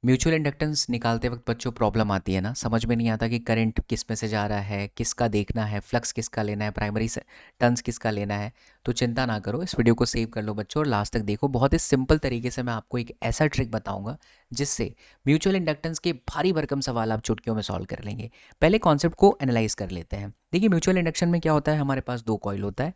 Mutual inductance निकालते वक्त बच्चों प्रॉब्लम आती है ना, समझ में नहीं आता कि करंट किस में से जा रहा है, किसका देखना है, फ्लक्स किसका लेना है, प्राइमरी से टर्न्स किसका लेना है। तो चिंता ना करो, इस वीडियो को सेव कर लो बच्चों और लास्ट तक देखो। बहुत ही सिंपल तरीके से मैं आपको एक ऐसा ट्रिक बताऊंगा जिससे म्यूचुअल इंडक्टेंस के भारी भरकम सवाल आप चुटकियों में सॉल्व कर लेंगे। पहले कॉन्सेप्ट को एनालाइज कर लेते हैं। देखिए, म्यूचुअल इंडक्शन में क्या होता है, हमारे पास दो कॉइल होता है।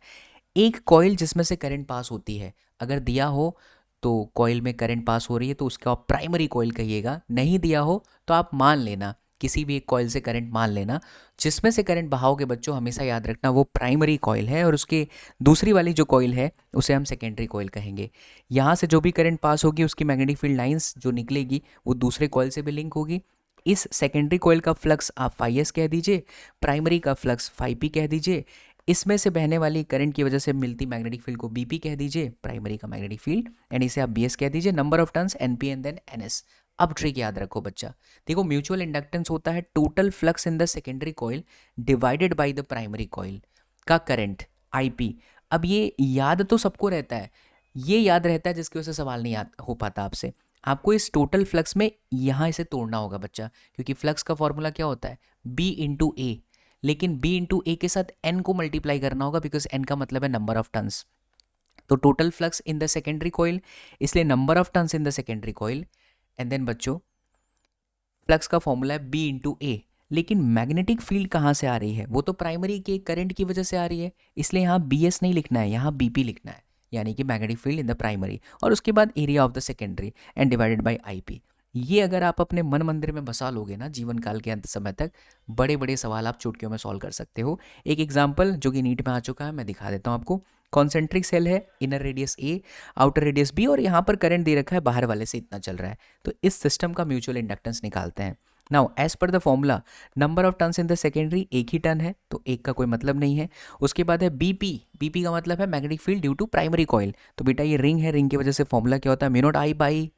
एक कॉइल जिसमें से करंट पास होती है, अगर दिया हो तो कॉइल में करंट पास हो रही है तो उसका आप प्राइमरी कॉइल कहिएगा। नहीं दिया हो तो आप मान लेना, किसी भी एक कॉइल से करंट मान लेना। जिसमें से करंट बहाओगे बच्चों, हमेशा याद रखना वो प्राइमरी कॉइल है और उसके दूसरी वाली जो कॉइल है उसे हम सेकेंडरी कॉइल कहेंगे। यहाँ से जो भी करंट पास होगी उसकी मैग्नेटिक फील्ड लाइंस जो निकलेगी वो दूसरे कॉइल से भी लिंक होगी। इस सेकेंडरी कॉइल का फ्लक्स आप फाई एस कह दीजिए, प्राइमरी का फ्लक्स फाई पी कह दीजिए। इसमें से बहने वाली करंट की वजह से मिलती मैग्नेटिक फील्ड को बीपी कह दीजिए, प्राइमरी का मैग्नेटिक फील्ड, एंड इसे आप बीएस कह दीजिए। Number of turns NP and then NS. अब ट्रिक याद रखो बच्चा, देखो म्यूचुअल इंडक्टेंस होता है total flux in the secondary coil divided by the primary coil का करंट आईपी। अब ये याद तो सबको रहता है, ये याद रहता है जिसकी वजह से सवाल नहीं याद हो पाता आपसे। आपको इस टोटल फ्लक्स में यहाँ इसे तोड़ना होगा बच्चा, क्योंकि फ्लक्स का फॉर्मूला क्या होता है, बी इंटू ए। लेकिन b इंटू ए के साथ n को मल्टीप्लाई करना होगा, बिकॉज n का मतलब है नंबर ऑफ टर्न्स। तो total flux in the secondary coil, इसलिए number of turns in the secondary coil. And then बच्चों, फ्लक्स का फॉर्मूला है b इंटू ए। लेकिन मैग्नेटिक फील्ड कहाँ से आ रही है, वो तो प्राइमरी के करंट की वजह से आ रही है, इसलिए यहाँ बी एस नहीं लिखना है, यहाँ बीपी लिखना है, यानी कि magnetic field in the primary, और उसके बाद area of the secondary and divided by IP. ये अगर आप अपने मन मंदिर में बसा लोगे ना जीवन काल के अंत समय तक, बड़े बड़े सवाल आप चुटकियों में सॉल्व कर सकते हो। एक एग्जाम्पल जो कि नीट में आ चुका है, मैं दिखा देता हूँ आपको। कॉन्सेंट्रिक सेल है, इनर रेडियस ए, आउटर रेडियस बी, और यहाँ पर करंट दे रखा है बाहर वाले से इतना चल रहा है। तो इस सिस्टम का म्यूचुअल इंडक्टेंस निकालते हैं। Now as per the formula, number of turns in the secondary, एक ही टर्न है तो एक का कोई मतलब नहीं है। उसके बाद है बीपी, बीपी का मतलब है magnetic field due to primary coil. तो बेटा ये रिंग है, रिंग की वजह से फॉर्मूला क्या होता है, mu not I by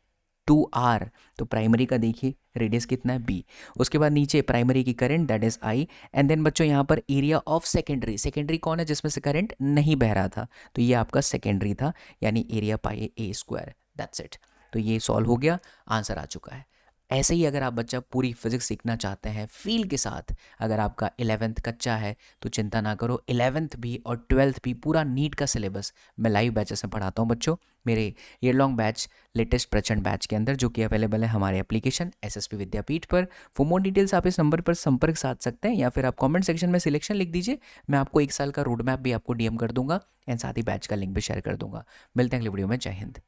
2r। तो प्राइमरी का देखिए रेडियस कितना है b। उसके बाद नीचे प्राइमरी की current that is i। And then बच्चों यहाँ पर एरिया ऑफ सेकेंडरी, सेकेंडरी कौन है, जिसमें से करंट नहीं बह रहा था, तो ये आपका सेकेंडरी था, यानी area pi A square, that's it. तो ये सॉल्व हो गया, आंसर आ चुका है। ऐसे ही अगर आप बच्चा पूरी फिजिक्स सीखना चाहते हैं फील के साथ, अगर आपका 11th कच्चा है तो चिंता ना करो, 11th भी और 12th भी पूरा नीट का सिलेबस मैं लाइव बैचेस में पढ़ाता हूँ बच्चों। मेरे ईयर लॉन्ग बैच, लेटेस्ट प्रचंड बैच के अंदर, जो कि अवेलेबल है हमारे एप्लीकेशन एसएसपी विद्यापीठ पर। फॉर मोर डिटेल्स आप इस नंबर पर संपर्क साध सकते हैं, या फिर आप कमेंट सेक्शन में सिलेक्शन लिख दीजिए, मैं आपको 1 साल का रोड मैप भी आपको डीएम कर दूंगा, एंड साथ ही बैच का लिंक भी शेयर कर दूंगा। मिलते हैं अगली वीडियो में, जय हिंद।